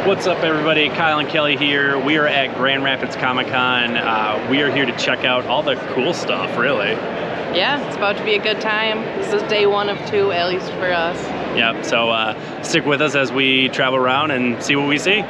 What's up, everybody? Kyle and Kelly here. We are at Grand Rapids Comic Con. We are here to check out all the cool stuff, really. Yeah, it's about to be a good time. This is day 1 of 2, at least for us. Yep, so stick with us as we travel around and see what we see.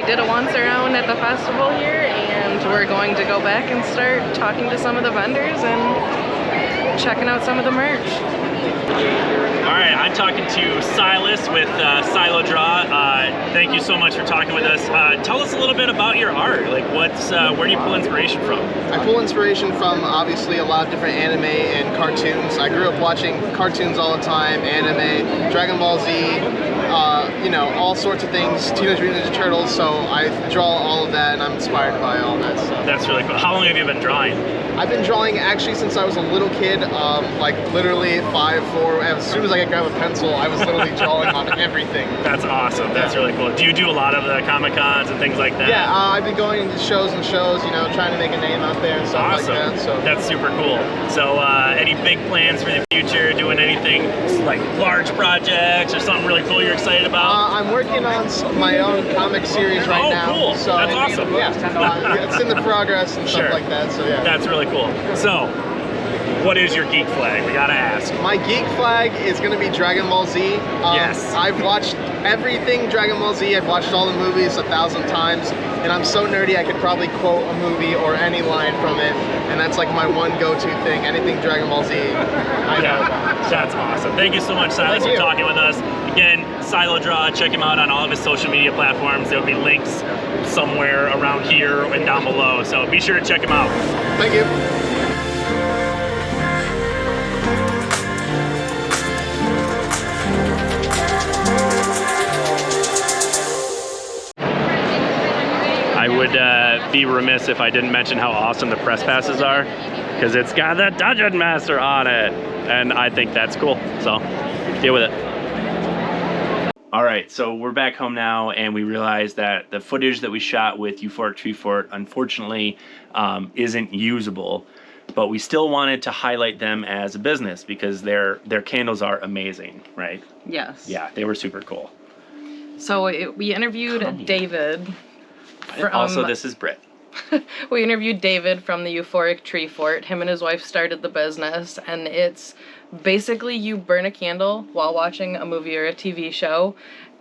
Did a once around at the festival here, and we're going to go back and start talking to some of the vendors and checking out some of the merch. Alright, I'm talking to Silas with Silo Draw. Thank you so much for talking with us. Tell us a little bit about your art. Like, where do you pull inspiration from? I pull inspiration from obviously a lot of different anime and cartoons. I grew up watching cartoons all the time, anime, Dragon Ball Z, you know, all sorts of things, Teenage Mutant Ninja Turtles, so I draw all of that and I'm inspired by all that stuff. That's really cool. How long have you been drawing? I've been drawing actually since I was a little kid, like literally 5, 4, as soon as I could grab a pencil, I was literally drawing on everything. That's awesome. That's really cool. Do you do a lot of the Comic Cons and things like that? Yeah, I've been going to shows and shows, you know, trying to make a name out there and stuff awesome. like that. So that's super cool. So any big plans for the future, doing anything like large projects or something really cool you're excited about? I'm working on my own comic series right now. Oh, cool. So, that's awesome. Yeah, it's in the progress and stuff like that, so yeah. That's really cool. So, what is your geek flag? We gotta ask. My geek flag is gonna be Dragon Ball Z. Yes. I've watched everything Dragon Ball Z. I've watched all the movies 1,000 times, and I'm so nerdy I could probably quote a movie or any line from it, and that's like my one go-to thing. Anything Dragon Ball Z, I know about. That's awesome. Thank you so much, Silas, for talking with us. Again, Silo Draw, check him out on all of his social media platforms. There'll be links somewhere around here and down below, so be sure to check him out. Thank you. I would be remiss if I didn't mention how awesome the press passes are, because it's got the Dungeon Master on it, and I think that's cool, so deal with it. Alright, so we're back home now, and we realized that the footage that we shot with Euphoric Tree Fort unfortunately isn't usable, but we still wanted to highlight them as a business because their candles are amazing, right? Yes. Yeah, they were super cool. So we interviewed David. Also, this is Britt. We interviewed David from the Euphoric Tree Fort. Him and his wife started the business, and it's basically you burn a candle while watching a movie or a TV show,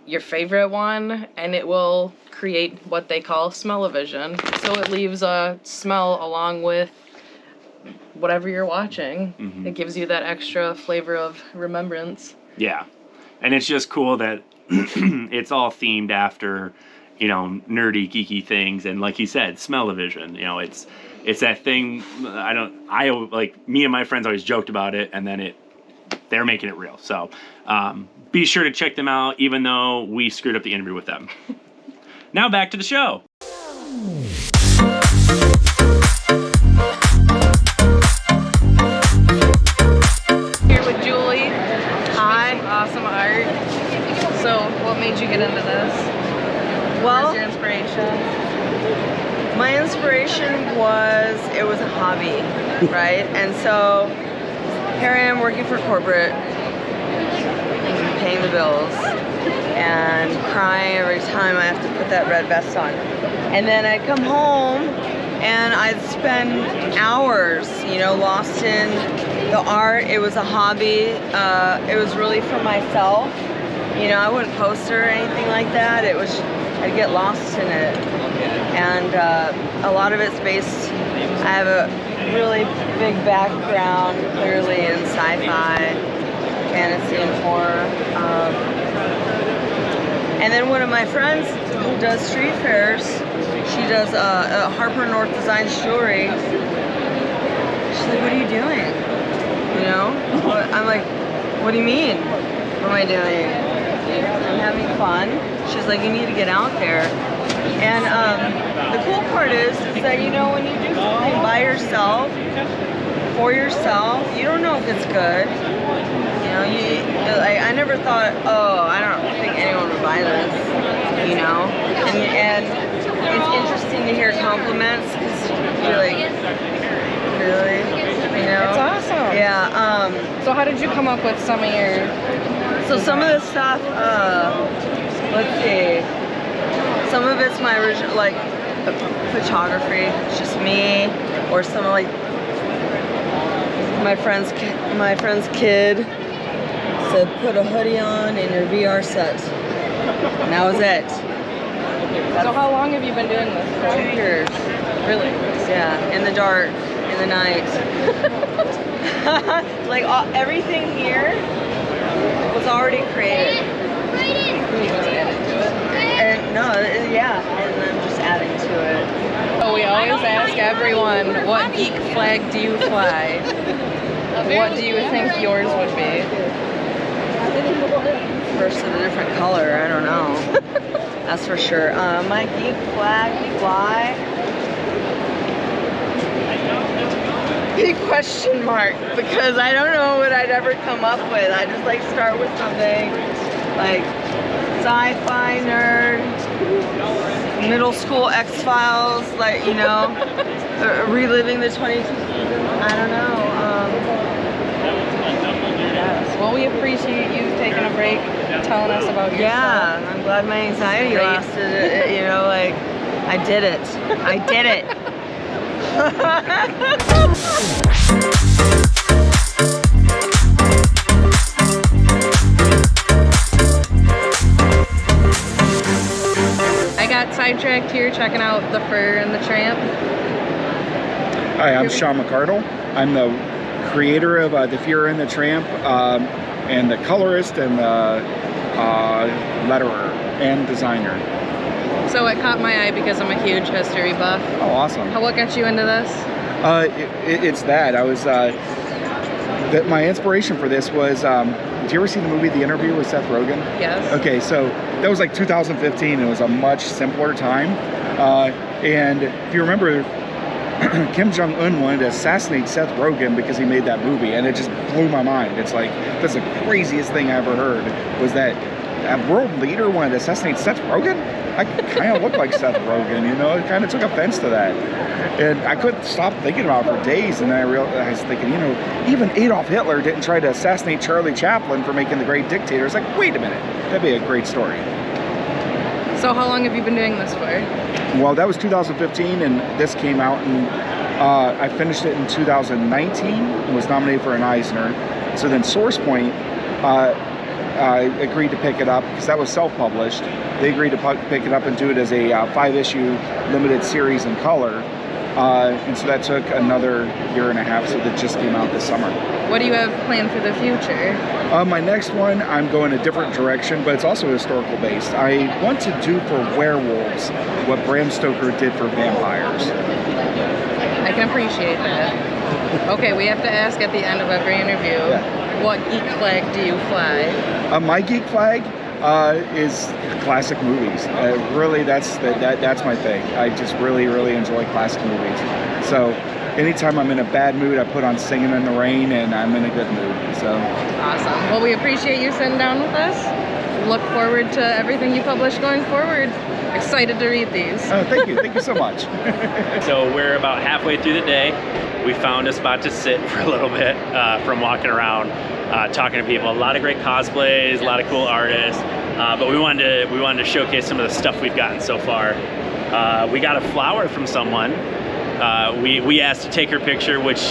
your favorite one, and it will create what they call smell-o-vision. So it leaves a smell along with whatever you're watching. Mm-hmm. It gives you that extra flavor of remembrance. Yeah, and it's just cool that it's all themed after, you know, nerdy, geeky things, and like he said, smell-o-vision. You know, it's that thing. I like, me and my friends always joked about it, and then they're making it real. So be sure to check them out, even though we screwed up the interview with them. Now back to the show. Here with Julie. Hi. Awesome art. So, what made you get into this? Well, where's your inspiration? My inspiration it was a hobby, right? And so here I am working for corporate, paying the bills, and crying every time I have to put that red vest on. And then I'd come home and I'd spend hours, you know, lost in the art. It was a hobby. It was really for myself. You know, I wouldn't post or anything like that. I'd get lost in it, and a lot of it's based, I have a really big background clearly in sci-fi, fantasy and horror, and then one of my friends who does street fairs, she does Harper North Designs jewelry. She's like, what are you doing? You know? I'm like, what do you mean? What am I doing? I'm having fun. She's like, you need to get out there. And the cool part is that, you know, when you do something by yourself, for yourself, you don't know if it's good. You know, I never thought, oh, I don't think anyone would buy this, you know? And it's interesting to hear compliments, because you're like, really? You know? It's awesome. Yeah. So how did you come up with some of your... So some of the stuff, let's see. Some of it's my original, like, photography. It's just me, or some of, like, my friend's kid said, put a hoodie on and your VR set. And that was it. So how long have you been doing this for? 2 years. Really? Yeah, in the dark, in the night. Like everything here was already created. And no, yeah, and I'm just adding to it. So we always ask everyone, what geek flag do you fly? What do you think yours would be? First of a different color, I don't know. That's for sure. My geek flag fly. Big question mark, because I don't know what I'd ever come up with. I just like start with something like sci-fi nerd, middle school X-Files, like, you know, reliving the 22nd season. I don't know. Well, we appreciate you taking a break, telling us about yourself. Yeah, I'm glad my anxiety Great. lasted. You know, like, I did it. I did it. I got sidetracked here checking out the fur and the tramp. Hi, I'm Sean McCardle. I'm the creator of The Fuhrer and the Tramp, and the colorist and the letterer and designer. So it caught my eye because I'm a huge history buff. Oh, awesome. What got you into this? It's that. I was, my inspiration for this was, did you ever see the movie The Interview with Seth Rogen? Yes. Okay, so that was like 2015. It was a much simpler time. And if you remember, Kim Jong-un wanted to assassinate Seth Rogen because he made that movie, and it just blew my mind. It's like, that's the craziest thing I ever heard, was that a world leader wanted to assassinate Seth Rogen? I kind of look like Seth Rogen, you know? I kind of took offense to that. And I couldn't stop thinking about it for days, and then I realized, thinking, you know, even Adolf Hitler didn't try to assassinate Charlie Chaplin for making The Great Dictator. It's like, wait a minute, that'd be a great story. So how long have you been doing this for? Well, that was 2015, and this came out, and I finished it in 2019 and was nominated for an Eisner. So then SourcePoint agreed to pick it up, because that was self-published. They agreed to pick it up and do it as a 5-issue limited series in color. And so that took another year and a half, so that just came out this summer. What do you have planned for the future? My next one, I'm going a different direction, but it's also historical based. I want to do for werewolves what Bram Stoker did for vampires. I can appreciate that. Okay, we have to ask at the end of every interview, what geek flag do you fly? My geek flag is classic movies. Really, that's my thing. I just really enjoy classic movies. So anytime I'm in a bad mood, I put on Singing in the Rain, and I'm in a good mood. So Awesome. Well, we appreciate you sitting down with us. Look forward to everything you publish going forward. Excited to read these. Thank you so much. So we're about halfway through the day. We found a spot to sit for a little bit from walking around, talking to people. A lot of great cosplays, a lot of cool artists, but we wanted to showcase some of the stuff we've gotten so far. We got a flower from someone. We asked to take her picture, which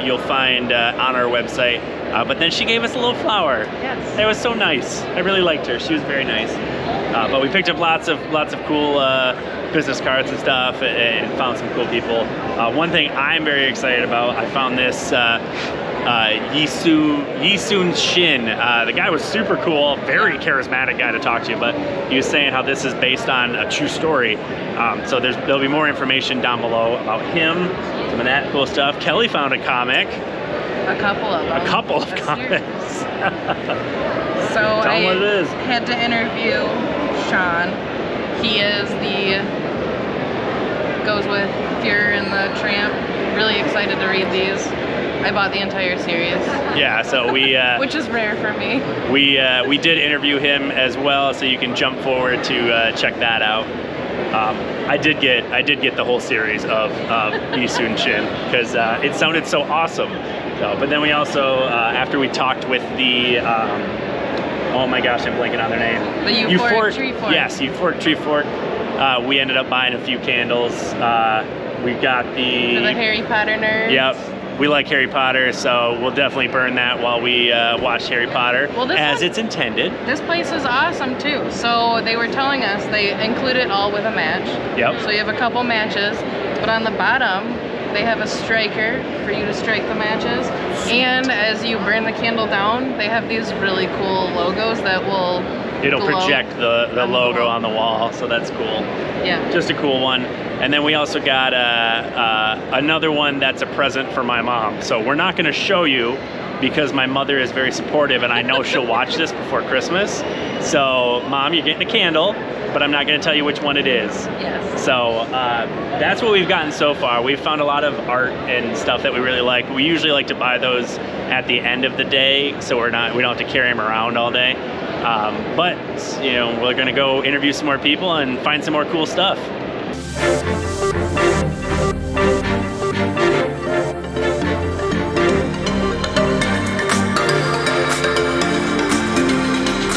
you'll find on our website. But then she gave us a little flower. Yes. It was so nice. I really liked her. She was very nice. But we picked up lots of cool business cards and stuff, and found some cool people. One thing I'm very excited about, I found this Yisun Shin. The guy was super cool, very charismatic guy to talk to, but he was saying how this is based on a true story. So there'll be more information down below about him, some of that cool stuff. Kelly found a comic. A couple of them. A couple of comics. So Tell I them what it is. had to interview Sean. He is goes with Fuhrer and the Tramp. Really excited to read these. I bought the entire series. Yeah, so we which is rare for me. we did interview him as well, so you can jump forward to check that out. I did get the whole series of Isun Shin because it sounded so awesome. So, but then we also after we talked with the oh my gosh, I'm blanking on their name. The Euphoric Tree Fort. Yes, Euphoric Tree Fort. We ended up buying a few candles. We got For the Harry Potter nerds. Yep. We like Harry Potter, so we'll definitely burn that while we watch Harry Potter as it's intended. This place is awesome too. So they were telling us they include it all with a match. Yep. So you have a couple matches, but on the bottom they have a striker for you to strike the matches. And as you burn the candle down, they have these really cool logos that will It'll glow project the on the logo wall. on the wall, so that's cool. Yeah. Just a cool one. And then we also got another one that's a present for my mom. So we're not going to show you because my mother is very supportive and I know she'll watch this before Christmas. So Mom, you're getting a candle, but I'm not going to tell you which one it is. Yes. So that's what we've gotten so far. We've found a lot of art and stuff that we really like. We usually like to buy those at the end of the day, so we don't have to carry them around all day. But you know, we're gonna go interview some more people and find some more cool stuff.